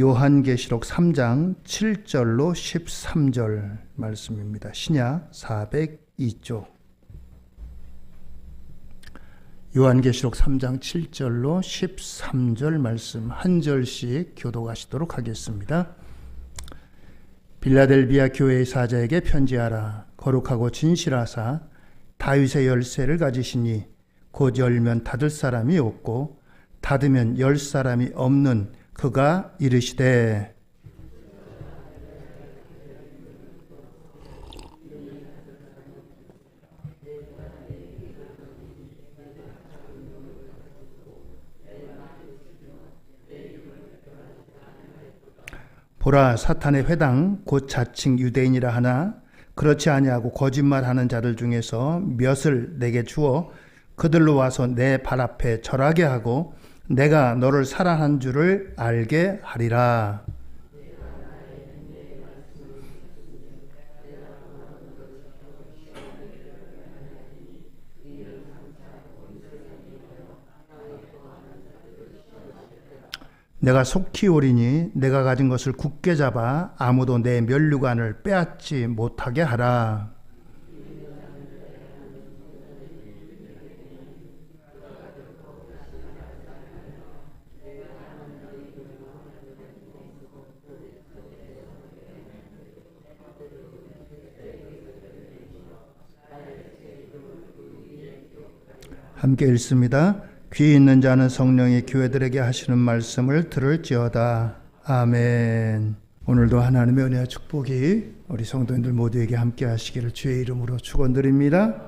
요한계시록 3장 7절로 13절 말씀입니다. 신약 402쪽. 요한계시록 3장 7절로 13절 말씀 한 절씩 교독하시도록 하겠습니다. 빌라델비아 교회의 사자에게 편지하라. 거룩하고 진실하사 다윗의 열쇠를 가지시니 곧 열면 닫을 사람이 없고 닫으면 열 사람이 없는 그가 이르시되 보라, 사탄의 회당 곧 자칭 유대인이라 하나 그렇지 아니하고 거짓말하는 자들 중에서 몇을 내게 주어 그들로 와서 내 발 앞에 절하게 하고 내가 너를 사랑한 줄을 알게 하리라. 내가 속히 오리니 내가 가진 것을 굳게 잡아 아무도 내 면류관을 빼앗지 못하게 하라. 함께 읽습니다. 귀 있는 자는 성령이 교회들에게 하시는 말씀을 들을지어다. 아멘. 오늘도 하나님의 은혜와 축복이 우리 성도님들 모두에게 함께 하시기를 주의 이름으로 축원드립니다.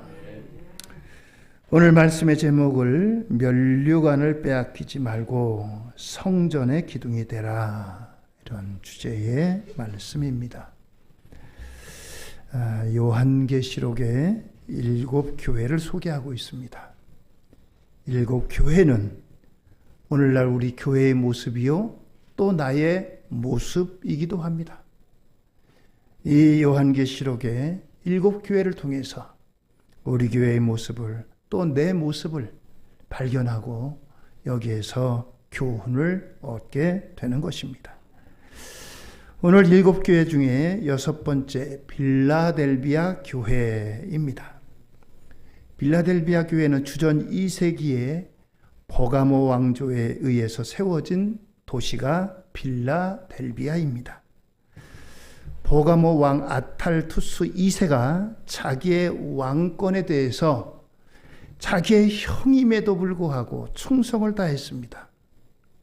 오늘 말씀의 제목을 면류관을 빼앗기지 말고 성전의 기둥이 되라, 이런 주제의 말씀입니다. 요한계시록의 7교회를 소개하고 있습니다. 7교회는 오늘날 우리 교회의 모습이요 또 나의 모습이기도 합니다. 이 요한계시록의 7교회를 통해서 우리 교회의 모습을 또 내 모습을 발견하고 여기에서 교훈을 얻게 되는 것입니다. 오늘 7교회 중에 6번째 빌라델비아 교회입니다. 빌라델비아 교회는 주전 2세기에 버가모 왕조에 의해서 세워진 도시가 빌라델비아입니다. 버가모 왕 아탈투스 2세가 자기의 왕권에 대해서 자기의 형임에도 불구하고 충성을 다했습니다.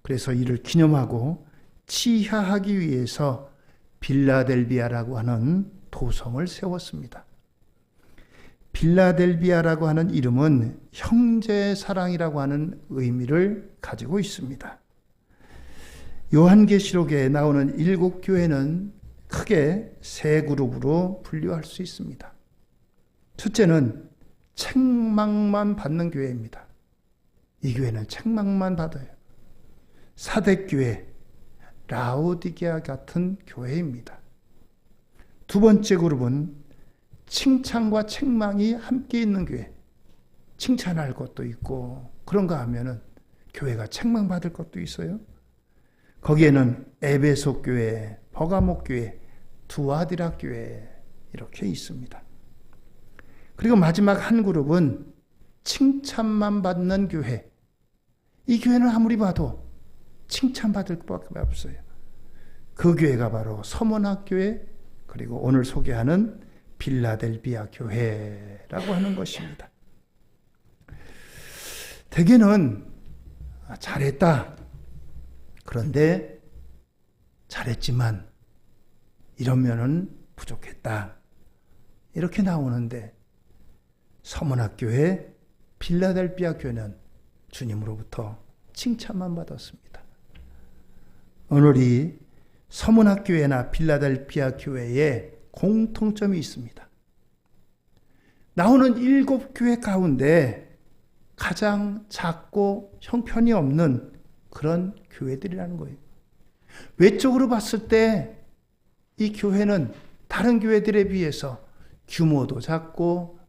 그래서 이를 기념하고 치하하기 위해서 빌라델비아라고 하는 도성을 세웠습니다. 빌라델비아라고 하는 이름은 형제 사랑이라고 하는 의미를 가지고 있습니다. 요한계시록에 나오는 7교회는 크게 세 그룹으로 분류할 수 있습니다. 첫째는 책망만 받는 교회입니다. 이 교회는 책망만 받아요. 사대교회, 라오디게아 같은 교회입니다. 두 번째 그룹은 칭찬과 책망이 함께 있는 교회. 칭찬할 것도 있고 그런가 하면은 교회가 책망받을 것도 있어요. 거기에는 에베소 교회, 버가모 교회, 두아디라 교회 이렇게 있습니다. 그리고 마지막 한 그룹은 칭찬만 받는 교회. 이 교회는 아무리 봐도 칭찬받을 것밖에 없어요. 그 교회가 바로 서문학 교회, 그리고 오늘 소개하는 빌라델비아 교회라고 하는 것입니다. 대개는 잘했다. 그런데 잘했지만 이러면은 부족했다. 이렇게 나오는데 서문학 교회, 빌라델비아 교회는 주님으로부터 칭찬만 받았습니다. 오늘 이 서문학 교회나 빌라델비아 교회에 공통점이 있습니다. 나오는 7교회 가운데 가장 작고 형편이 없는 그런 교회들이라는 거예요. 외적으로 봤을 때 이 교회는 다른 교회들에 비해서 규모도 작고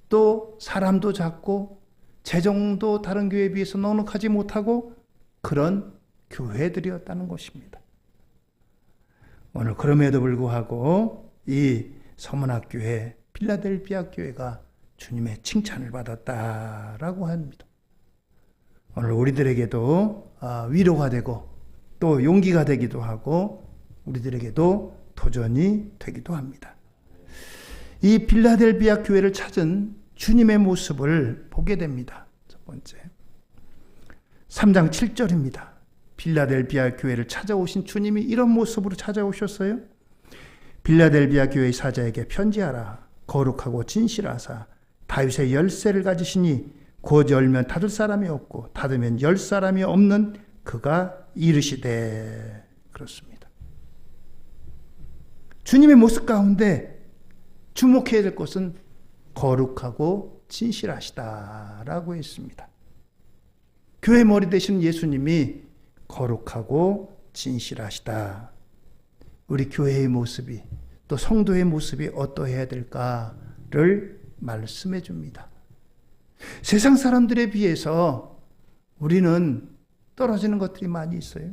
또 사람도 작고 재정도 다른 교회에 비해서 넉넉하지 못하고 그런 교회들이었다는 것입니다. 오늘 그럼에도 불구하고 이 서문학교회, 필라델피아 교회가 주님의 칭찬을 받았다라고 합니다. 오늘 우리들에게도 위로가 되고 또 용기가 되기도 하고 우리들에게도 도전이 되기도 합니다. 이 필라델피아 교회를 찾은 주님의 모습을 보게 됩니다. 첫 번째, 3장 7절입니다. 필라델피아 교회를 찾아오신 주님이 이런 모습으로 찾아오셨어요. 필라델피아 교회의 사자에게 편지하라. 거룩하고 진실하사 다윗의 열쇠를 가지시니 곧 열면 닫을 사람이 없고 닫으면 열 사람이 없는 그가 이르시되. 그렇습니다. 주님의 모습 가운데 주목해야 될 것은 거룩하고 진실하시다라고 했습니다. 교회 머리 되신 예수님이 거룩하고 진실하시다. 우리 교회의 모습이 또 성도의 모습이 어떠해야 될까를 말씀해 줍니다. 세상 사람들에 비해서 우리는 떨어지는 것들이 많이 있어요.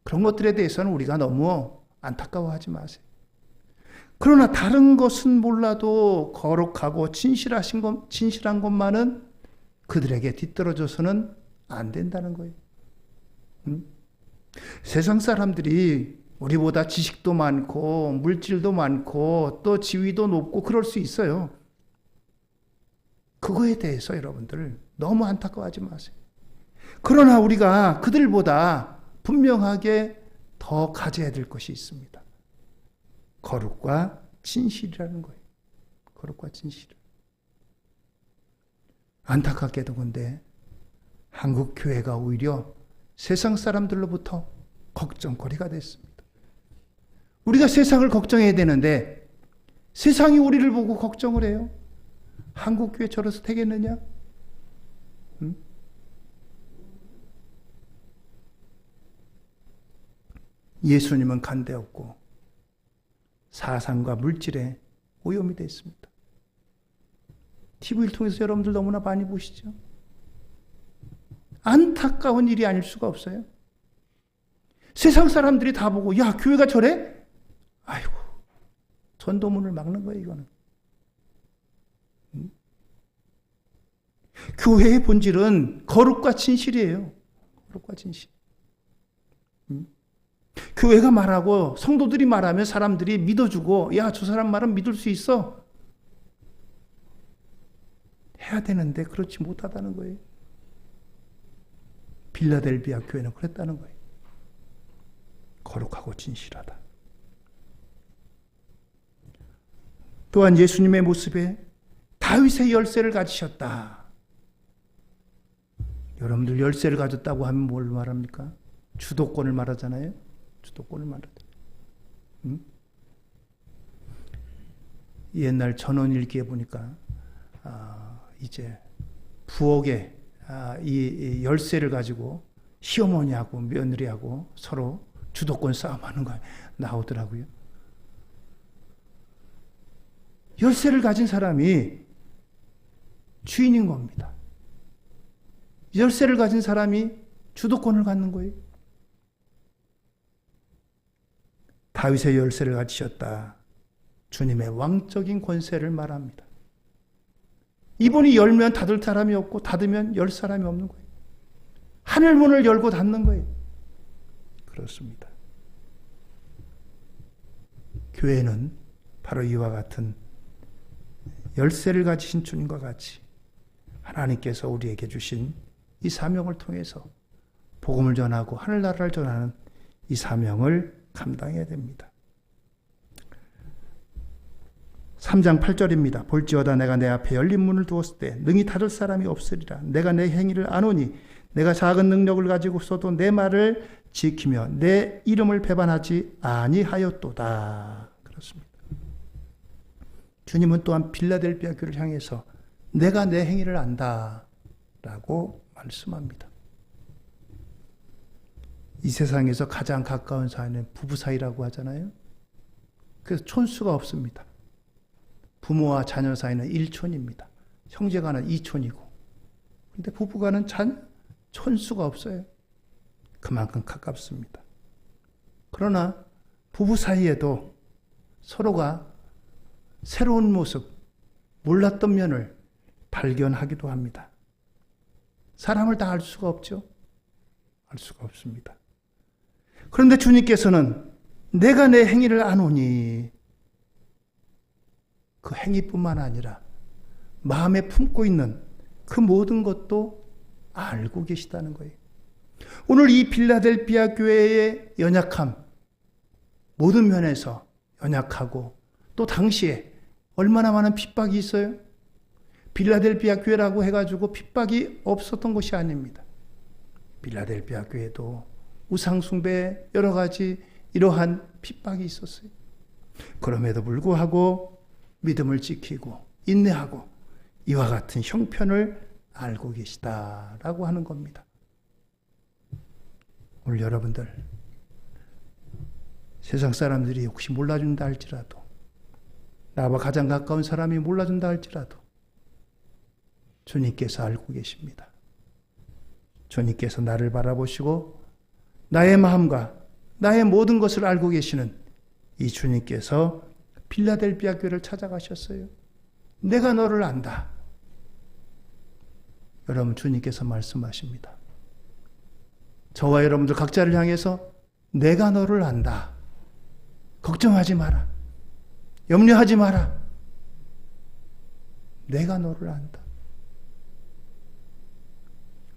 그런 것들에 대해서는 우리가 너무 안타까워하지 마세요. 그러나 다른 것은 몰라도 거룩하고 진실한 것만은 그들에게 뒤떨어져서는 안 된다는 거예요. 세상 사람들이 우리보다 지식도 많고 물질도 많고 또 지위도 높고 그럴 수 있어요. 그거에 대해서 여러분들 너무 안타까워하지 마세요. 그러나 우리가 그들보다 분명하게 더 가져야 될 것이 있습니다. 거룩과 진실이라는 거예요. 거룩과 진실. 안타깝게도 근데 한국 교회가 오히려 세상 사람들로부터 걱정거리가 됐습니다. 우리가 세상을 걱정해야 되는데 세상이 우리를 보고 걱정을 해요. 한국 교회 저래서 되겠느냐? 예수님은 간대없고 사상과 물질에 오염이 됐습니다. TV를 통해서 여러분들 너무나 많이 보시죠? 안타까운 일이 아닐 수가 없어요. 세상 사람들이 다 보고 야 교회가 저래? 아이고 전도문을 막는 거예요 이거는. 교회의 본질은 거룩과 진실이에요. 거룩과 진실. 교회가 말하고 성도들이 말하면 사람들이 믿어주고 야 저 사람 말은 믿을 수 있어 해야 되는데 그렇지 못하다는 거예요. 필라델피아 교회는 그랬다는 거예요. 거룩하고 진실하다. 또한 예수님의 모습에 다윗의 열쇠를 가지셨다. 여러분들 열쇠를 가졌다고 하면 뭘 말합니까? 주도권을 말하잖아요. 주도권을 말하죠. 옛날 전원일기에 보니까 이제 부엌에 이 열쇠를 가지고 시어머니하고 며느리하고 서로 주도권 싸움하는 거 나오더라고요. 열쇠를 가진 사람이 주인인 겁니다. 열쇠를 가진 사람이 주도권을 갖는 거예요. 다윗의 열쇠를 가지셨다. 주님의 왕적인 권세를 말합니다. 이분이 열면 닫을 사람이 없고 닫으면 열 사람이 없는 거예요. 하늘문을 열고 닫는 거예요. 그렇습니다. 교회는 바로 이와 같은 열쇠를 가지신 주님과 같이 하나님께서 우리에게 주신 이 사명을 통해서 복음을 전하고 하늘나라를 전하는 이 사명을 감당해야 됩니다. 3장 8절입니다. 볼지어다 내가 내 앞에 열린 문을 두었을 때 능히 닫을 사람이 없으리라. 내가 내 행위를 아노니 내가 작은 능력을 가지고서도 내 말을 지키며 내 이름을 배반하지 아니하였도다. 그렇습니다. 주님은 또한 필라델피아 교회를 향해서 내가 내 행위를 안다 라고 말씀합니다. 이 세상에서 가장 가까운 사이는 부부 사이라고 하잖아요. 그래서 촌수가 없습니다. 부모와 자녀 사이는 1촌입니다. 형제간은 2촌이고. 그런데 부부간은 촌수가 없어요. 그만큼 가깝습니다. 그러나 부부 사이에도 서로가 새로운 모습, 몰랐던 면을 발견하기도 합니다. 사람을 다 알 수가 없죠. 알 수가 없습니다. 그런데 주님께서는 내가 내 행위를 아노니 그 행위뿐만 아니라 마음에 품고 있는 그 모든 것도 알고 계시다는 거예요. 오늘 이 빌라델비아 교회의 연약함, 모든 면에서 연약하고 또 당시에 얼마나 많은 핍박이 있어요? 빌라델비아 교회라고 해가지고 핍박이 없었던 것이 아닙니다. 빌라델비아 교회도 우상숭배 여러 가지 이러한 핍박이 있었어요. 그럼에도 불구하고 믿음을 지키고 인내하고 이와 같은 형편을 알고 계시다라고 하는 겁니다. 오늘 여러분들 세상 사람들이 혹시 몰라준다 할지라도 나와 가장 가까운 사람이 몰라준다 할지라도 주님께서 알고 계십니다. 주님께서 나를 바라보시고 나의 마음과 나의 모든 것을 알고 계시는 이 주님께서 빌라델비아 교회를 찾아가셨어요. 내가 너를 안다. 여러분 주님께서 말씀하십니다. 저와 여러분들 각자를 향해서 내가 너를 안다. 걱정하지 마라. 염려하지 마라. 내가 너를 안다.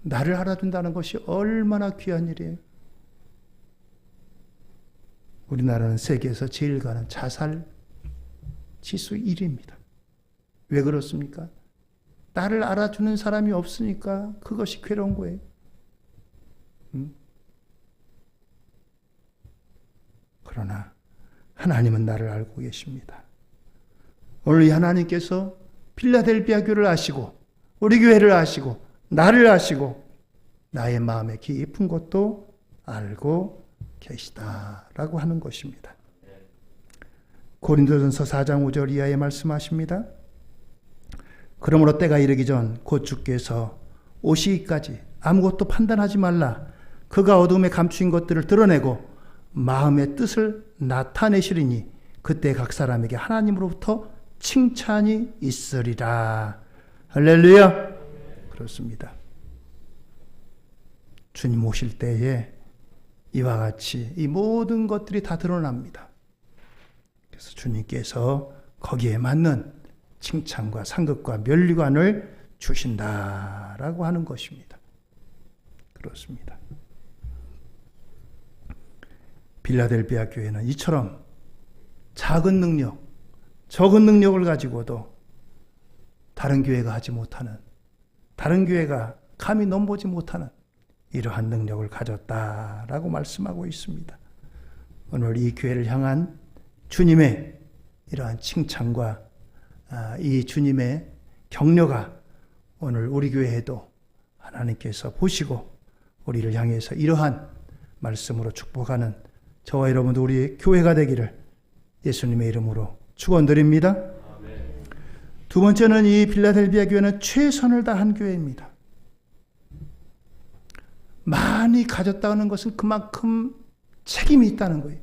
나를 알아준다는 것이 얼마나 귀한 일이에요. 우리나라는 세계에서 제일 가는 자살 지수 1위입니다. 왜 그렇습니까? 나를 알아주는 사람이 없으니까 그것이 괴로운 거예요. 그러나 하나님은 나를 알고 계십니다. 오늘 이 하나님께서 필라델비아 교회를 아시고 우리 교회를 아시고 나를 아시고 나의 마음의 깊은 것도 알고 계시다라고 하는 것입니다. 고린도전서 4장 5절 이하에 말씀하십니다. 그러므로 때가 이르기 전 곧 주께서 오시기까지 아무것도 판단하지 말라. 그가 어둠에 감추인 것들을 드러내고 마음의 뜻을 나타내시리니 그때 각 사람에게 하나님으로부터 칭찬이 있으리라. 할렐루야. 그렇습니다. 주님 오실 때에 이와 같이 이 모든 것들이 다 드러납니다. 그래서 주님께서 거기에 맞는 칭찬과 상급과 면류관을 주신다라고 하는 것입니다. 그렇습니다. 빌라델비아 교회는 이처럼 작은 능력, 적은 능력을 가지고도 다른 교회가 하지 못하는, 다른 교회가 감히 넘보지 못하는 이러한 능력을 가졌다라고 말씀하고 있습니다. 오늘 이 교회를 향한 주님의 이러한 칭찬과 이 주님의 격려가 오늘 우리 교회에도 하나님께서 보시고 우리를 향해서 이러한 말씀으로 축복하는 저와 여러분도 우리 교회가 되기를 예수님의 이름으로 축원드립니다. 두 번째는 이 빌라델비아 교회는 최선을 다한 교회입니다. 많이 가졌다는 것은 그만큼 책임이 있다는 거예요.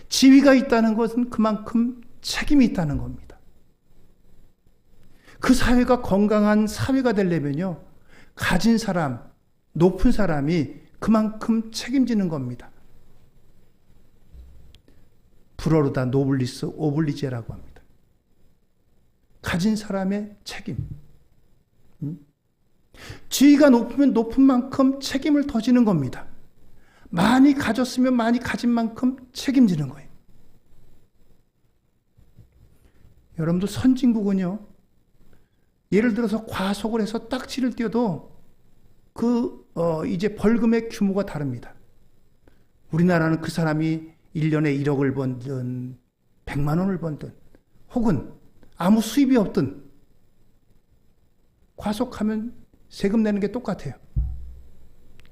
지위가 있다는 것은 그만큼 책임이 있다는 겁니다. 그 사회가 건강한 사회가 되려면요, 가진 사람, 높은 사람이 그만큼 책임지는 겁니다. 불어로다 노블리스 오블리제라고 합니다. 가진 사람의 책임. 지위가 높으면 높은 만큼 책임을 더 지는 겁니다. 많이 가졌으면 많이 가진 만큼 책임지는 거예요. 여러분들 선진국은요, 예를 들어서 과속을 해서 딱지를 띄어도 이제 벌금의 규모가 다릅니다. 우리나라는 그 사람이 1년에 1억을 번든 100만 원을 번든 혹은 아무 수입이 없든 과속하면 세금 내는 게 똑같아요.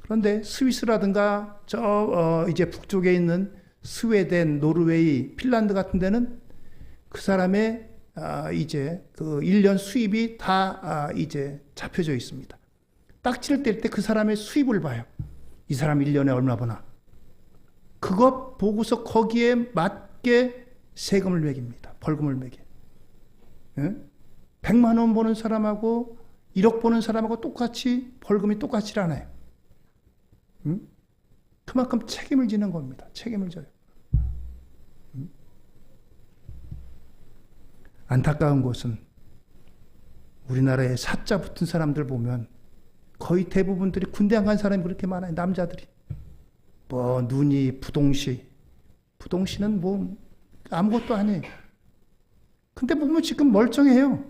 그런데 스위스라든가 이제 북쪽에 있는 스웨덴, 노르웨이, 핀란드 같은 데는 그 사람의 이제 그 1년 수입이 다 이제 잡혀져 있습니다. 딱지를 뗄 때 그 사람의 수입을 봐요. 이 사람 1년에 얼마 버나. 그거 보고서 거기에 맞게 세금을 매깁니다. 벌금을 매겨. 예? 100만 원 버는 사람하고 1억 버는 사람하고 똑같이 벌금이 똑같지 않아요. 응? 그만큼 책임을 지는 겁니다. 책임을 져요. 응? 안타까운 것은 우리나라에 사자 붙은 사람들 보면 거의 대부분들이 군대 안 간 사람이 그렇게 많아요. 남자들이. 뭐 눈이 부동시는 뭐 아무것도 아니에요. 근데 보면 지금 멀쩡해요.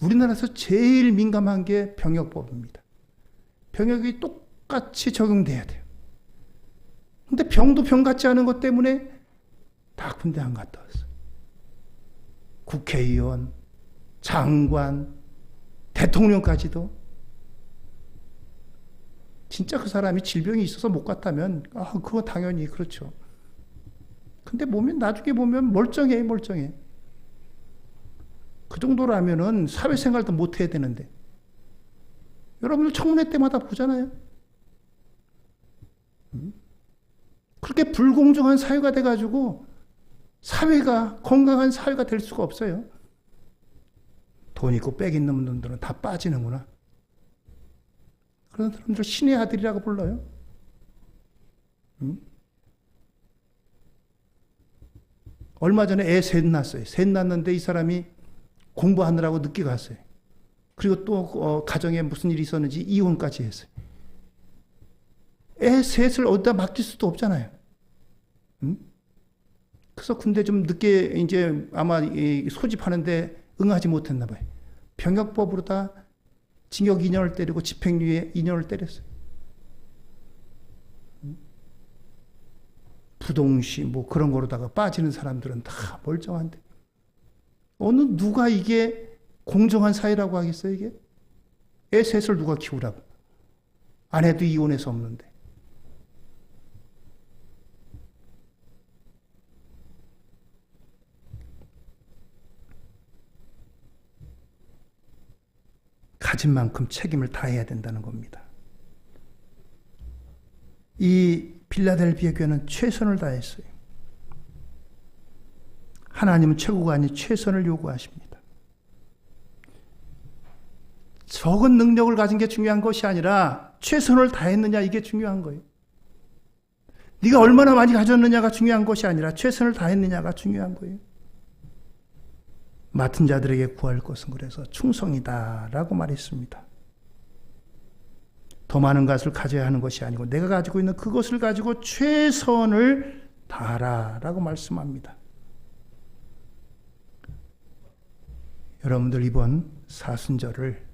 우리나라에서 제일 민감한 게 병역법입니다. 병역이 똑같이 적용돼야 돼요. 근데 병도 병 같지 않은 것 때문에 다 군대 안 갔다 왔어요. 국회의원, 장관, 대통령까지도. 진짜 그 사람이 질병이 있어서 못 갔다면 그거 당연히 그렇죠. 근데 보면 나중에 보면 멀쩡해. 그 정도라면은 사회생활도 못 해야 되는데. 여러분들 청문회 때마다 보잖아요. 그렇게 불공정한 사회가 돼가지고 사회가 건강한 사회가 될 수가 없어요. 돈 있고 빽 있는 놈들은 다 빠지는구나. 그런 사람들 신의 아들이라고 불러요. 얼마 전에 애 셋 낳았어요. 셋 낳았는데 이 사람이 공부하느라고 늦게 갔어요. 그리고 또 가정에 무슨 일이 있었는지 이혼까지 했어요. 애 셋을 어디다 맡길 수도 없잖아요. 그래서 군대 좀 늦게 이제 아마 소집하는데 응하지 못했나 봐요. 병역법으로 다 징역 2년을 때리고 집행유예 2년을 때렸어요. 부동시 뭐 그런 거로다가 빠지는 사람들은 다 멀쩡한데 어느 누가 이게 공정한 사회라고 하겠어요 이게? 애 셋을 누가 키우라고? 아내도 이혼해서 없는데. 가진 만큼 책임을 다해야 된다는 겁니다. 이 빌라델비아 교회는 최선을 다했어요. 하나님은 최고가 아닌 최선을 요구하십니다. 적은 능력을 가진 게 중요한 것이 아니라 최선을 다했느냐 이게 중요한 거예요. 네가 얼마나 많이 가졌느냐가 중요한 것이 아니라 최선을 다했느냐가 중요한 거예요. 맡은 자들에게 구할 것은 그래서 충성이다라고 말했습니다. 더 많은 것을 가져야 하는 것이 아니고 내가 가지고 있는 그것을 가지고 최선을 다하라라고 말씀합니다. 여러분들 이번 사순절을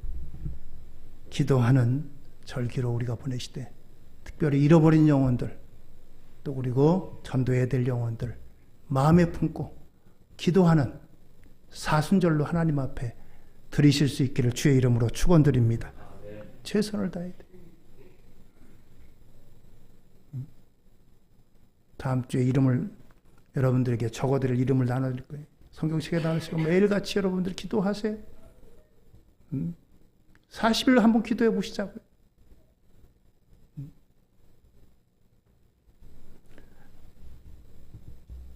기도하는 절기로 우리가 보내시되 특별히 잃어버린 영혼들 또 그리고 전도해야 될 영혼들 마음에 품고 기도하는 사순절로 하나님 앞에 드리실 수 있기를 주의 이름으로 축원드립니다. 최선을 다해야 돼. 다음 주에 이름을 여러분들에게 적어드릴 이름을 나눠드릴 거예요. 성경책에 나누시고 매일같이 여러분들 기도하세요. 40일 한번 기도해 보시자고요.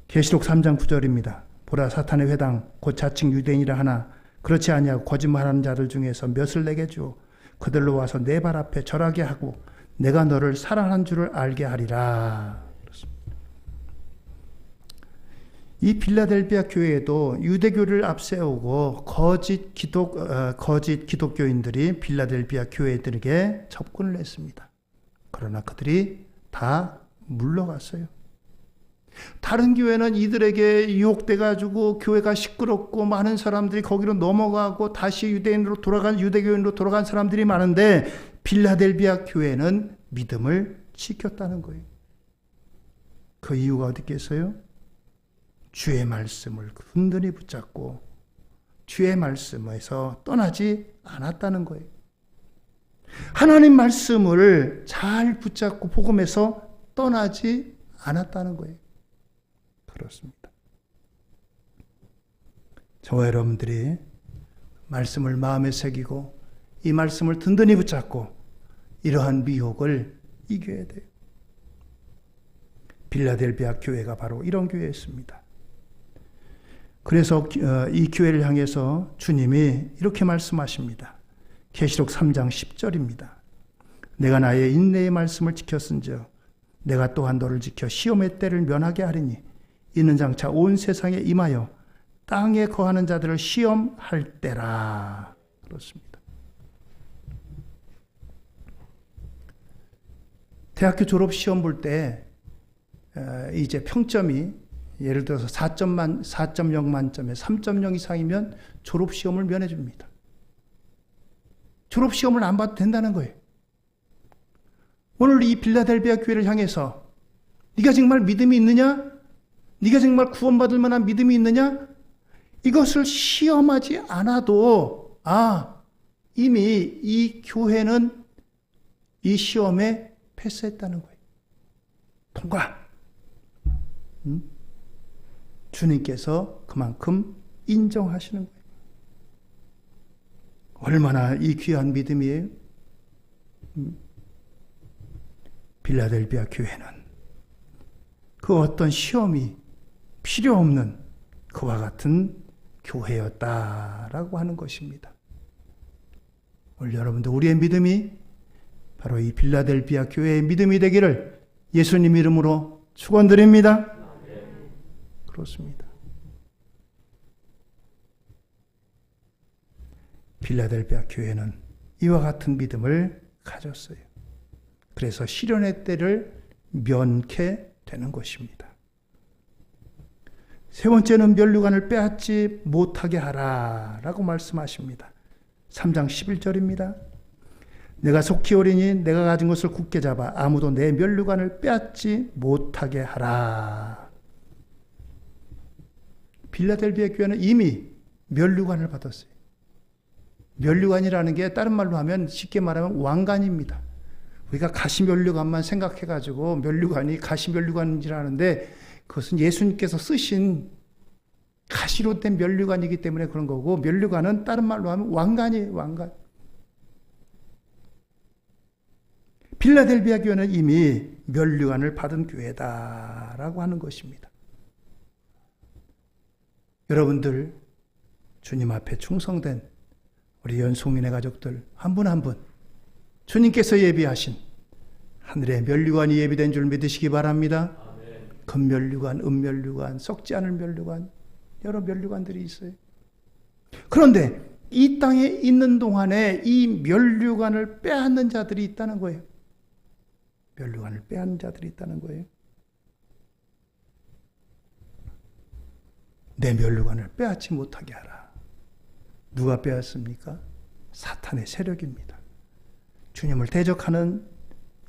계시록 3장 9절입니다. 보라 사탄의 회당 곧 자칭 유대인이라 하나 그렇지 아니하고 거짓말하는 자들 중에서 몇을 내게 주어 그들로 와서 내 발 앞에 절하게 하고 내가 너를 사랑한 줄을 알게 하리라. 그렇습니다. 이 빌라델비아 교회에도 유대교를 앞세우고 거짓 기독교인들이 빌라델비아 교회들에게 접근을 했습니다. 그러나 그들이 다 물러갔어요. 다른 교회는 이들에게 유혹돼가지고 교회가 시끄럽고 많은 사람들이 거기로 넘어가고 다시 유대교인으로 돌아간 사람들이 많은데 빌라델비아 교회는 믿음을 지켰다는 거예요. 그 이유가 어디 있겠어요? 주의 말씀을 든든히 붙잡고 주의 말씀에서 떠나지 않았다는 거예요. 하나님 말씀을 잘 붙잡고 복음에서 떠나지 않았다는 거예요. 그렇습니다. 저와 여러분들이 말씀을 마음에 새기고 이 말씀을 든든히 붙잡고 이러한 미혹을 이겨야 돼요. 빌라델비아 교회가 바로 이런 교회였습니다. 그래서 이 교회를 향해서 주님이 이렇게 말씀하십니다. 계시록 3장 10절입니다. 내가 나의 인내의 말씀을 지켰은즉 내가 또한 너를 지켜 시험의 때를 면하게 하리니 이는 장차 온 세상에 임하여 땅에 거하는 자들을 시험할 때라. 그렇습니다. 대학교 졸업 시험 볼 때 이제 평점이 예를 들어서 4.0 만점에 3.0 이상이면 졸업 시험을 면해 줍니다. 졸업 시험을 안 봐도 된다는 거예요. 오늘 이 빌라델비아 교회를 향해서 네가 정말 믿음이 있느냐? 네가 정말 구원받을 만한 믿음이 있느냐? 이것을 시험하지 않아도 이미 이 교회는 이 시험에 패스했다는 거예요. 통과. 주님께서 그만큼 인정하시는 거예요. 얼마나 이 귀한 믿음이에요. 빌라델비아 교회는 그 어떤 시험이 필요 없는 그와 같은 교회였다라고 하는 것입니다. 오늘 여러분도 우리의 믿음이 바로 이 빌라델비아 교회의 믿음이 되기를 예수님 이름으로 축원드립니다. 그렇습니다. 빌라델비아 교회는 이와 같은 믿음을 가졌어요. 그래서 시련의 때를 면케 되는 것입니다. 세 번째는 면류관을 빼앗지 못하게 하라라고 말씀하십니다. 3장 11절입니다. 내가 속히 오리니 내가 가진 것을 굳게 잡아 아무도 내 면류관을 빼앗지 못하게 하라. 빌라델비아 교회는 이미 면류관을 받았어요. 면류관이라는 게 다른 말로 하면 쉽게 말하면 왕관입니다. 우리가 가시면류관만 생각해가지고 면류관이 가시면류관이라는데 그것은 예수님께서 쓰신 가시로 된 면류관이기 때문에 그런 거고, 면류관은 다른 말로 하면 왕관이에요. 왕관. 빌라델비아 교회는 이미 면류관을 받은 교회다라고 하는 것입니다. 여러분들 주님 앞에 충성된 우리 연송인의 가족들 한 분 한 분 주님께서 예비하신 하늘의 면류관이 예비된 줄 믿으시기 바랍니다. 금면류관, 은면류관, 썩지 않을 면류관, 여러 면류관들이 있어요. 그런데 이 땅에 있는 동안에 이 면류관을 빼앗는 자들이 있다는 거예요. 면류관을 빼앗는 자들이 있다는 거예요. 내 면류관을 빼앗지 못하게 하라. 누가 빼앗습니까? 사탄의 세력입니다. 주님을 대적하는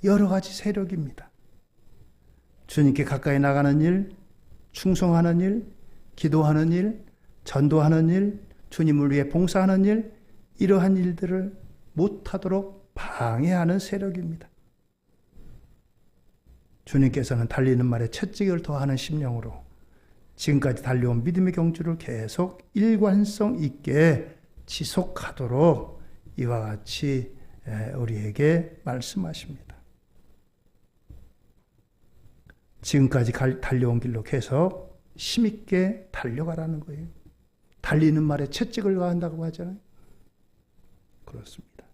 여러 가지 세력입니다. 주님께 가까이 나가는 일, 충성하는 일, 기도하는 일, 전도하는 일, 주님을 위해 봉사하는 일, 이러한 일들을 못하도록 방해하는 세력입니다. 주님께서는 달리는 말에 채찍을 더하는 심령으로 지금까지 달려온 믿음의 경주를 계속 일관성 있게 지속하도록 이와 같이 우리에게 말씀하십니다. 지금까지 달려온 길로 계속 힘있게 달려가라는 거예요. 달리는 말에 채찍을 가한다고 하잖아요. 그렇습니다.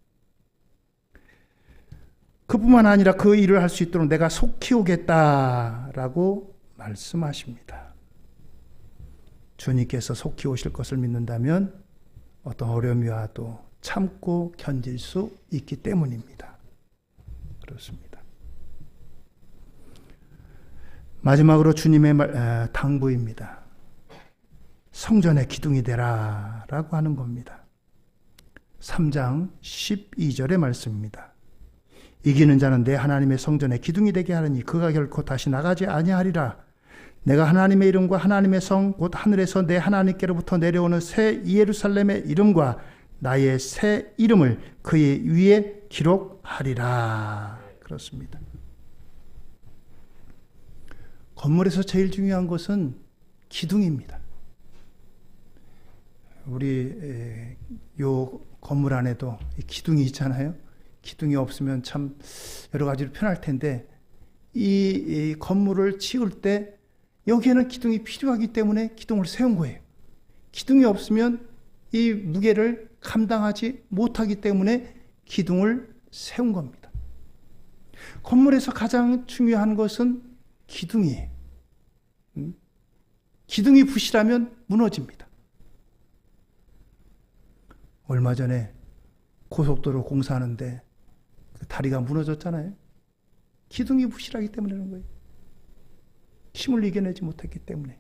그뿐만 아니라 그 일을 할 수 있도록 내가 속히 오겠다라고 말씀하십니다. 주님께서 속히 오실 것을 믿는다면 어떤 어려움이 와도 참고 견딜 수 있기 때문입니다. 그렇습니다. 마지막으로 주님의 당부입니다. 성전의 기둥이 되라 라고 하는 겁니다. 3장 12절의 말씀입니다. 이기는 자는 내 하나님의 성전의 기둥이 되게 하느니 그가 결코 다시 나가지 아니하리라. 내가 하나님의 이름과 하나님의 성 곧 하늘에서 내 하나님께로부터 내려오는 새 예루살렘의 이름과 나의 새 이름을 그의 위에 기록하리라. 그렇습니다. 건물에서 제일 중요한 것은 기둥입니다. 우리 요 건물 안에도 기둥이 있잖아요. 기둥이 없으면 참 여러 가지로 편할 텐데 이 건물을 치울 때 여기에는 기둥이 필요하기 때문에 기둥을 세운 거예요. 기둥이 없으면 이 무게를 감당하지 못하기 때문에 기둥을 세운 겁니다. 건물에서 가장 중요한 것은 기둥이에요. 기둥이 부실하면 무너집니다. 얼마 전에 고속도로 공사하는데 그 다리가 무너졌잖아요. 기둥이 부실하기 때문에 그런 거예요. 힘을 이겨내지 못했기 때문에.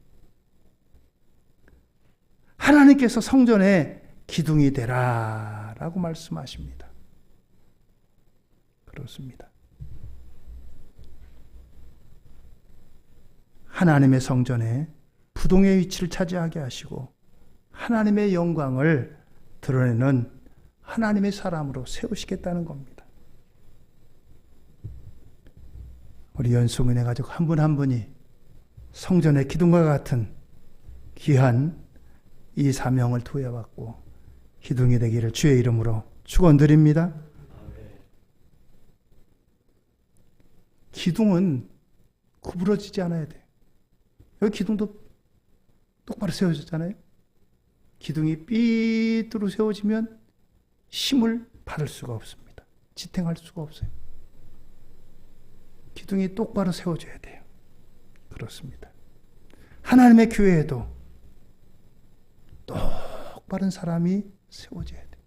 하나님께서 성전에 기둥이 되라 라고 말씀하십니다. 그렇습니다. 하나님의 성전에 부동의 위치를 차지하게 하시고 하나님의 영광을 드러내는 하나님의 사람으로 세우시겠다는 겁니다. 우리 연수문의 가족 한 분 한 분이 성전의 기둥과 같은 귀한 이 사명을 부여받고 기둥이 되기를 주의 이름으로 축원드립니다. 기둥은 구부러지지 않아야 돼요. 여기 기둥도 똑바로 세워졌잖아요. 기둥이 삐뚤어 세워지면 힘을 받을 수가 없습니다. 지탱할 수가 없어요. 기둥이 똑바로 세워져야 돼요. 그렇습니다. 하나님의 교회에도 똑바른 사람이 세워져야 돼요.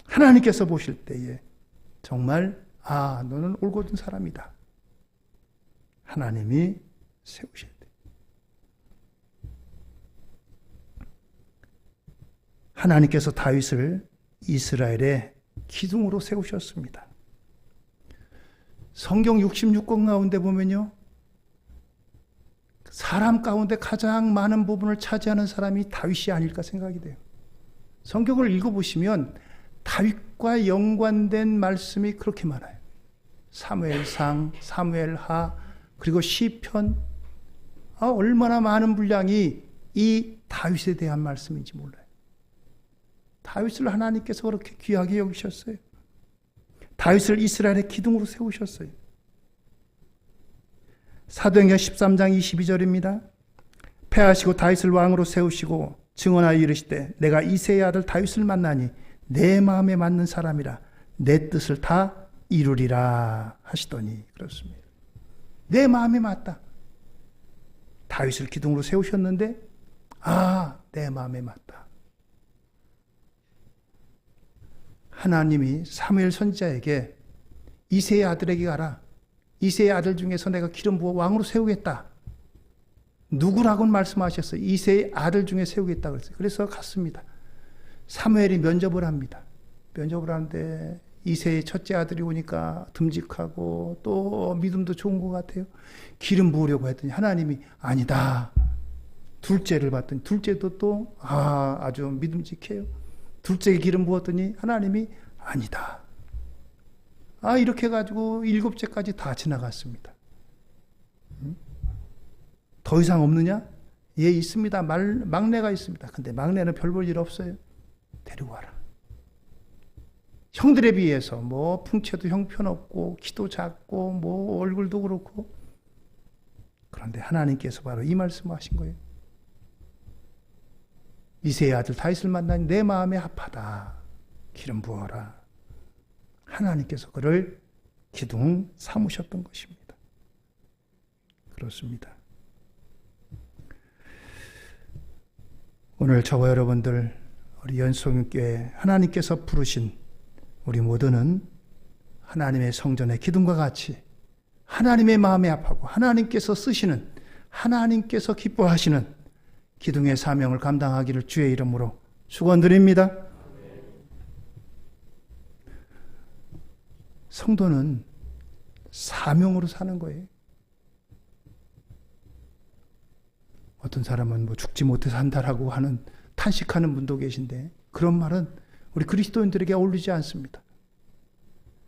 하나님께서 보실 때에 정말 너는 올곧은 사람이다. 하나님이 세우셔야 돼요. 하나님께서 다윗을 이스라엘의 기둥으로 세우셨습니다. 성경 66권 가운데 보면요, 사람 가운데 가장 많은 부분을 차지하는 사람이 다윗이 아닐까 생각이 돼요. 성경을 읽어보시면 다윗과 연관된 말씀이 그렇게 많아요. 사무엘상, 사무엘하, 그리고 시편, 얼마나 많은 분량이 이 다윗에 대한 말씀인지 몰라요. 다윗을 하나님께서 그렇게 귀하게 여기셨어요. 다윗을 이스라엘의 기둥으로 세우셨어요. 사도행전 13장 22절입니다. 패하시고 다윗을 왕으로 세우시고 증언하여 이르시되 내가 이새의 아들 다윗을 만나니 내 마음에 맞는 사람이라 내 뜻을 다 이루리라 하시더니 그렇습니다. 내 마음에 맞다. 다윗을 기둥으로 세우셨는데 내 마음에 맞다. 하나님이 사무엘 선지자에게 이새의 아들에게 가라. 이새의 아들 중에서 내가 기름 부어 왕으로 세우겠다. 누구라고는 말씀하셨어요. 이새의 아들 중에 세우겠다 그랬어요. 그래서 갔습니다. 사무엘이 면접을 합니다. 면접을 하는데 이새의 첫째 아들이 오니까 듬직하고 또 믿음도 좋은 것 같아요. 기름 부으려고 했더니 하나님이 아니다. 둘째를 봤더니 둘째도 또 아주 믿음직해요. 둘째에 기름 부었더니 하나님이 아니다. 이렇게 해가지고 7째까지 다 지나갔습니다. 더 이상 없느냐? 예, 있습니다. 막내가 있습니다. 근데 막내는 별 볼 일 없어요. 데리고 와라. 형들에 비해서 뭐 풍채도 형편없고 키도 작고 뭐 얼굴도 그렇고, 그런데 하나님께서 바로 이 말씀하신 거예요. 이새의 아들 다윗을 만나니 내 마음에 합하다. 기름 부어라. 하나님께서 그를 기둥 삼으셨던 것입니다. 그렇습니다. 오늘 저와 여러분들 우리 연속교회 하나님께서 부르신 우리 모두는 하나님의 성전의 기둥과 같이 하나님의 마음에 합하고 하나님께서 쓰시는, 하나님께서 기뻐하시는 기둥의 사명을 감당하기를 주의 이름으로 축원드립니다. 성도는 사명으로 사는 거예요. 어떤 사람은 뭐 죽지 못해서 산다라고 하는 탄식하는 분도 계신데, 그런 말은 우리 그리스도인들에게 어울리지 않습니다.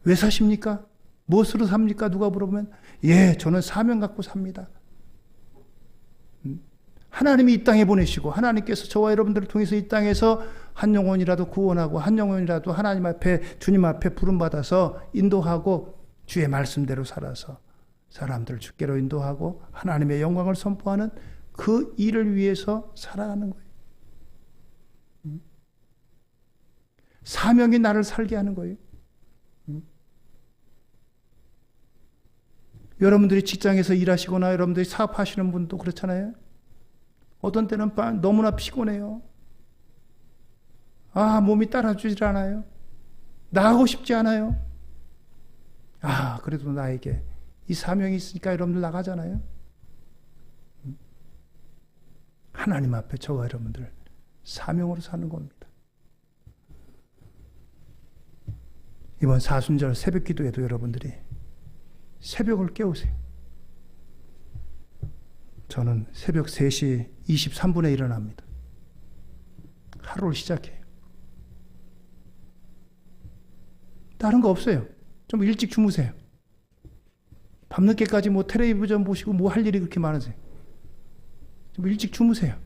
왜 사십니까? 무엇으로 삽니까? 누가 물어보면 저는 사명 갖고 삽니다. 하나님이 이 땅에 보내시고 하나님께서 저와 여러분들을 통해서 이 땅에서 한 영혼이라도 구원하고 한 영혼이라도 하나님 앞에 주님 앞에 부름받아서 인도하고 주의 말씀대로 살아서 사람들을 주께로 인도하고 하나님의 영광을 선포하는 그 일을 위해서 살아가는 거예요. 사명이 나를 살게 하는 거예요. 여러분들이 직장에서 일하시거나 여러분들이 사업하시는 분도 그렇잖아요. 어떤 때는 너무나 피곤해요. 몸이 따라주질 않아요. 나가고 싶지 않아요. 그래도 나에게 이 사명이 있으니까 여러분들 나가잖아요. 하나님 앞에 저와 여러분들 사명으로 사는 겁니다. 이번 사순절 새벽 기도에도 여러분들이 새벽을 깨우세요. 저는 새벽 3시 23분에 일어납니다. 하루를 시작해요. 다른 거 없어요. 좀 일찍 주무세요. 밤늦게까지 텔레비전 보시고 할 일이 그렇게 많으세요. 좀 일찍 주무세요.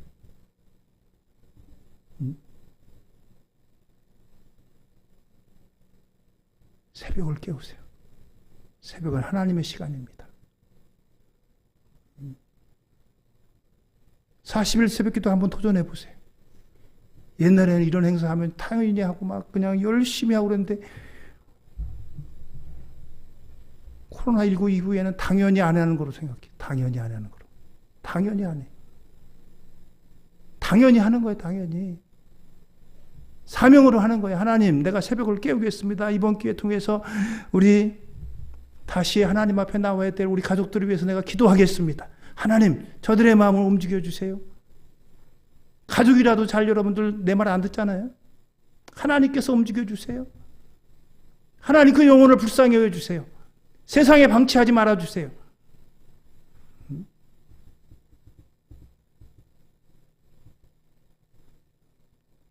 새벽을 깨우세요. 새벽은 하나님의 시간입니다. 40일 새벽기도 한번 도전해 보세요. 옛날에는 이런 행사하면 당연히 하고 막 그냥 열심히 하고 그랬는데 코로나19 이후에는 당연히 안 하는 거로 생각해. 당연히 안 하는 거로. 당연히 안 해. 당연히 하는 거예요. 당연히. 사명으로 하는 거예요. 하나님, 내가 새벽을 깨우겠습니다. 이번 기회 통해서 우리 다시 하나님 앞에 나와야 될 우리 가족들을 위해서 내가 기도하겠습니다. 하나님, 저들의 마음을 움직여 주세요. 가족이라도 잘 여러분들 내 말 안 듣잖아요. 하나님께서 움직여 주세요. 하나님 그 영혼을 불쌍히 여겨 주세요. 세상에 방치하지 말아 주세요.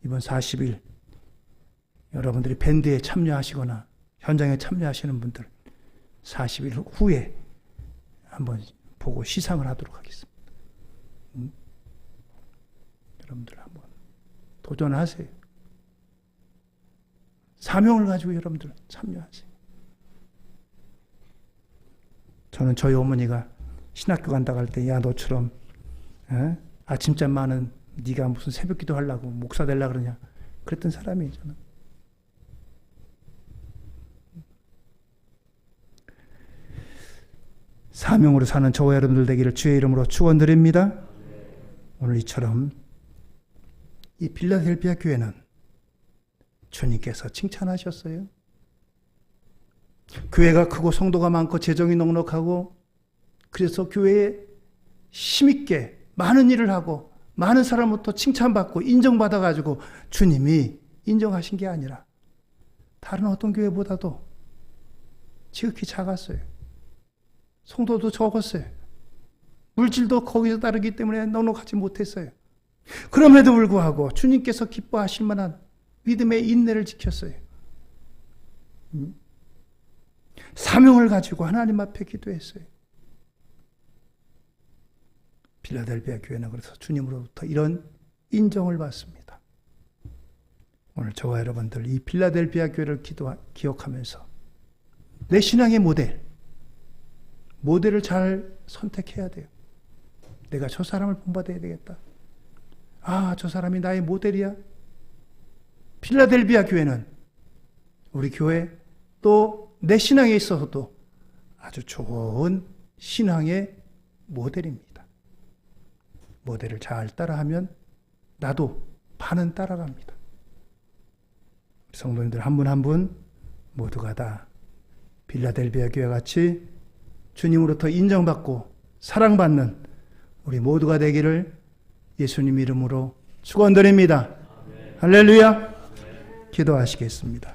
이번 40일 여러분들이 밴드에 참여하시거나 현장에 참여하시는 분들 40일 후에 한번 보고 시상을 하도록 하겠습니다. 여러분들 한번 도전하세요. 사명을 가지고 여러분들 참여하세요. 저는 저희 어머니가 신학교 간다고 할 때, 야, 너처럼 아침잠 많은 네가 무슨 새벽기도 하려고 목사 되려고 그러냐, 그랬던 사람이에요. 저는. 사명으로 사는 저와 여러분들 되기를 주의 이름으로 축원드립니다. 오늘 이처럼 이 필라델피아 교회는 주님께서 칭찬하셨어요. 교회가 크고 성도가 많고 재정이 넉넉하고, 그래서 교회에 힘있게 많은 일을 하고 많은 사람부터 칭찬받고 인정받아가지고 주님이 인정하신 게 아니라 다른 어떤 교회보다도 지극히 작았어요. 성도도 적었어요. 물질도 거기서 따르기 때문에 넉넉하지 못했어요. 그럼에도 불구하고 주님께서 기뻐하실 만한 믿음의 인내를 지켰어요. 사명을 가지고 하나님 앞에 기도했어요. 필라델피아 교회는 그래서 주님으로부터 이런 인정을 받습니다. 오늘 저와 여러분들 이 필라델피아 교회를 기억하면서 내 신앙의 모델을 잘 선택해야 돼요. 내가 저 사람을 본받아야 되겠다. 저 사람이 나의 모델이야. 필라델피아 교회는 우리 교회 또 내 신앙에 있어서도 아주 좋은 신앙의 모델입니다. 모델을 잘 따라하면 나도 반은 따라갑니다. 성도님들 한 분 한 분 모두가 다 필라델피아 교회 같이 주님으로부터 인정받고 사랑받는 우리 모두가 되기를 예수님 이름으로 축원드립니다. 할렐루야. 기도하시겠습니다.